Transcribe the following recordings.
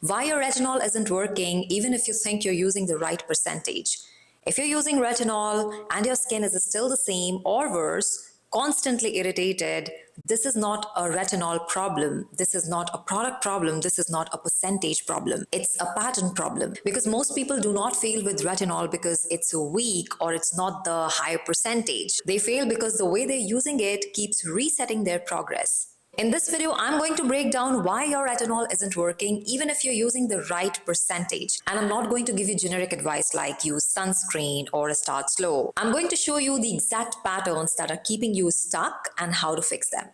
Why your retinol isn't working even if you think you're using the right percentage. If you're using retinol and your skin is still the same or worse, constantly irritated, this is not a retinol problem. This is not a product problem. This is not a percentage problem. It's a pattern problem because most people do not fail with retinol because it's weak or it's not the higher percentage. They fail because the way they're using it keeps resetting their progress. In this video, I'm going to break down why your retinol isn't working even if you're using the right percentage. And I'm not going to give you generic advice like use sunscreen or start slow. I'm going to show you the exact patterns that are keeping you stuck and how to fix them.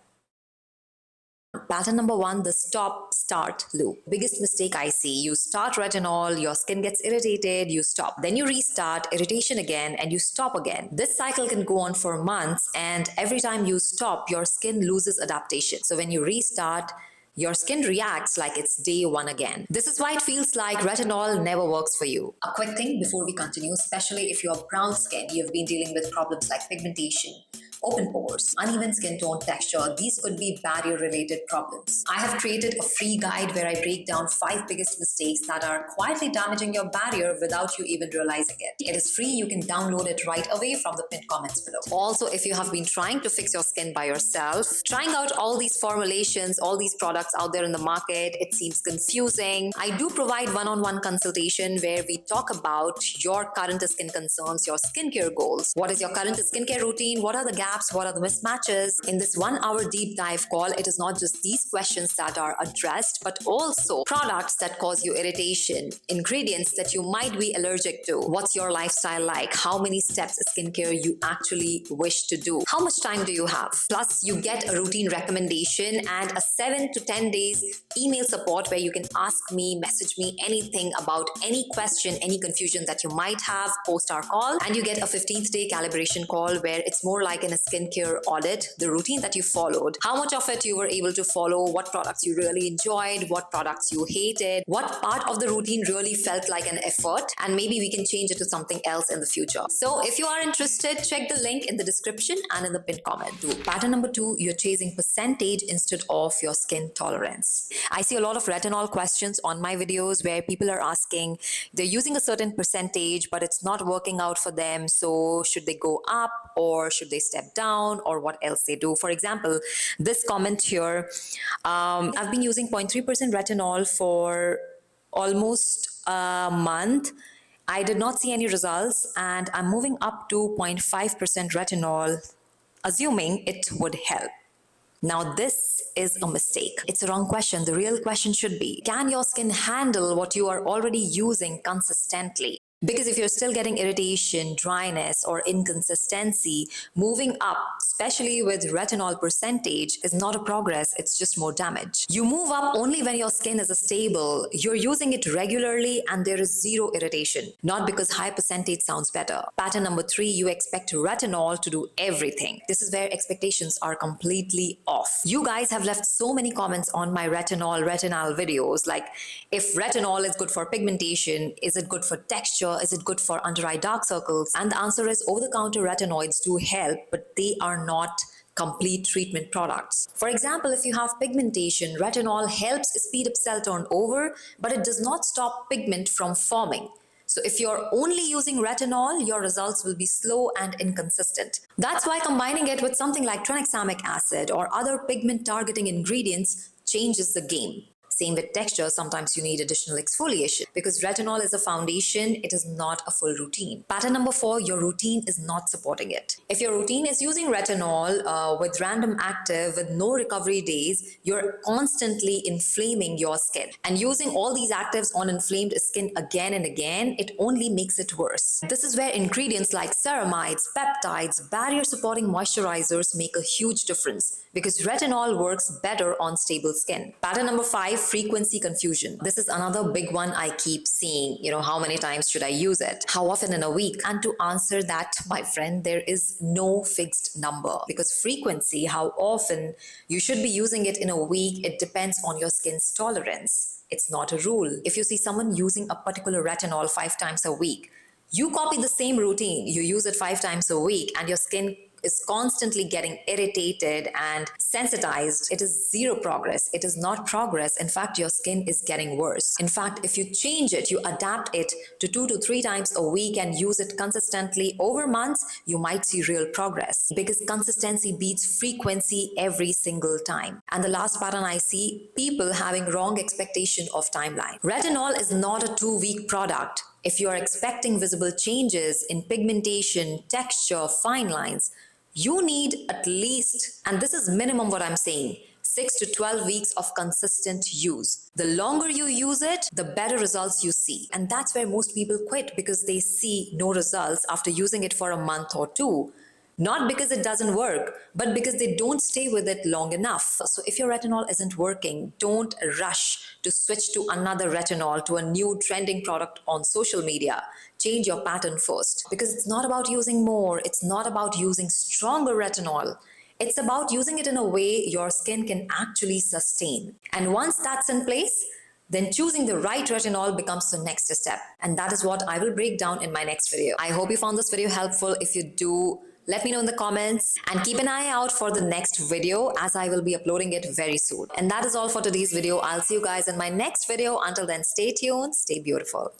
Pattern number 1, the stop-start loop. Biggest mistake I see. You start retinol, your skin gets irritated, you stop. Then you restart, irritation again, and you stop again. This cycle can go on for months, and every time you stop, your skin loses adaptation. So when you restart, your skin reacts like it's day one again. This is why it feels like retinol never works for you. A quick thing before we continue, especially if you have brown skin, you've been dealing with problems like pigmentation, open pores, uneven skin tone texture. These could be barrier-related problems. I have created a free guide where I break down 5 biggest mistakes that are quietly damaging your barrier without you even realizing it. It is free. You can download it right away from the pinned comments below. Also, if you have been trying to fix your skin by yourself, trying out all these formulations, all these products out there in the market, it seems confusing. I do provide one-on-one consultation where we talk about your current skin concerns, your skincare goals. What is your current skincare routine? What are the gaps? What are the mismatches? In this 1-hour deep dive call, it is not just these questions that are addressed, but also products that cause you irritation, ingredients that you might be allergic to, what's your lifestyle like, how many steps skincare you actually wish to do, how much time do you have. Plus, you get a routine recommendation and a 7 to 10 days email support where you can ask me, message me anything about any question, any confusion that you might have post our call. And you get a 15th day calibration call where it's more like an skincare audit, the routine that you followed, how much of it you were able to follow, what products you really enjoyed, what products you hated, what part of the routine really felt like an effort, and maybe we can change it to something else in the future. So if you are interested, check the link in the description and in the pinned comment. Pattern number 2, you're chasing percentage instead of your skin tolerance. I see a lot of retinol questions on my videos where people are asking, they're using a certain percentage, but it's not working out for them. So should they go up or should they step down or what else they do? For example, this comment here, I've been using 0.3% retinol for almost a month. I did not see any results and I'm moving up to 0.5% retinol, assuming it would help. Now, this is a mistake. It's a wrong question. The real question should be, can your skin handle what you are already using consistently? Because if you're still getting irritation, dryness, or inconsistency, moving up, especially with retinol percentage, is not a progress, it's just more damage. You move up only when your skin is stable, you're using it regularly, and there is zero irritation. Not because high percentage sounds better. Pattern number 3, you expect retinol to do everything. This is where expectations are completely off. You guys have left so many comments on my retinol videos, like if retinol is good for pigmentation, is it good for texture? Is it good for under-eye dark circles? And the answer is over-the-counter retinoids do help, but they are not complete treatment products. For example, if you have pigmentation, retinol helps speed up cell turnover, but it does not stop pigment from forming. So if you're only using retinol, your results will be slow and inconsistent. That's why combining it with something like tranexamic acid or other pigment targeting ingredients changes the game. Same with texture, sometimes you need additional exfoliation. Because retinol is a foundation, it is not a full routine. Pattern number 4, your routine is not supporting it. If your routine is using retinol with random active with no recovery days, you're constantly inflaming your skin. And using all these actives on inflamed skin again and again, it only makes it worse. This is where ingredients like ceramides, peptides, barrier supporting moisturizers make a huge difference. Because retinol works better on stable skin. Pattern number 5, frequency confusion. This is another big one I keep seeing. How many times should I use it? How often in a week? And to answer that, my friend, there is no fixed number. Because frequency, how often you should be using it in a week, it depends on your skin's tolerance. It's not a rule. If you see someone using a particular retinol 5 times a week, You copy the same routine, you use it 5 times a week, and your skin is constantly getting irritated and sensitized. It is zero progress. It is not progress. In fact, your skin is getting worse. In fact, if you change it, you adapt it to 2 to 3 times a week and use it consistently over months, you might see real progress, because consistency beats frequency every single time. And the last pattern I see, people having wrong expectation of timeline. Retinol is not a 2-week product. If you are expecting visible changes in pigmentation, texture, fine lines, you need at least, and this is minimum what I'm saying, 6 to 12 weeks of consistent use. The longer you use it, the better results you see. And that's where most people quit, because they see no results after using it for a month or two. Not because it doesn't work, but because they don't stay with it long enough. So if your retinol isn't working, don't rush to switch to another retinol, to a new trending product on social media. Change your pattern first, because it's not about using more. It's not about using stronger retinol. It's about using it in a way your skin can actually sustain. And once that's in place, then choosing the right retinol becomes the next step. And that is what I will break down in my next video. I hope you found this video helpful. If you do, let me know in the comments, and keep an eye out for the next video, as I will be uploading it very soon. And that is all for today's video. I'll see you guys in my next video. Until then, stay tuned, stay beautiful.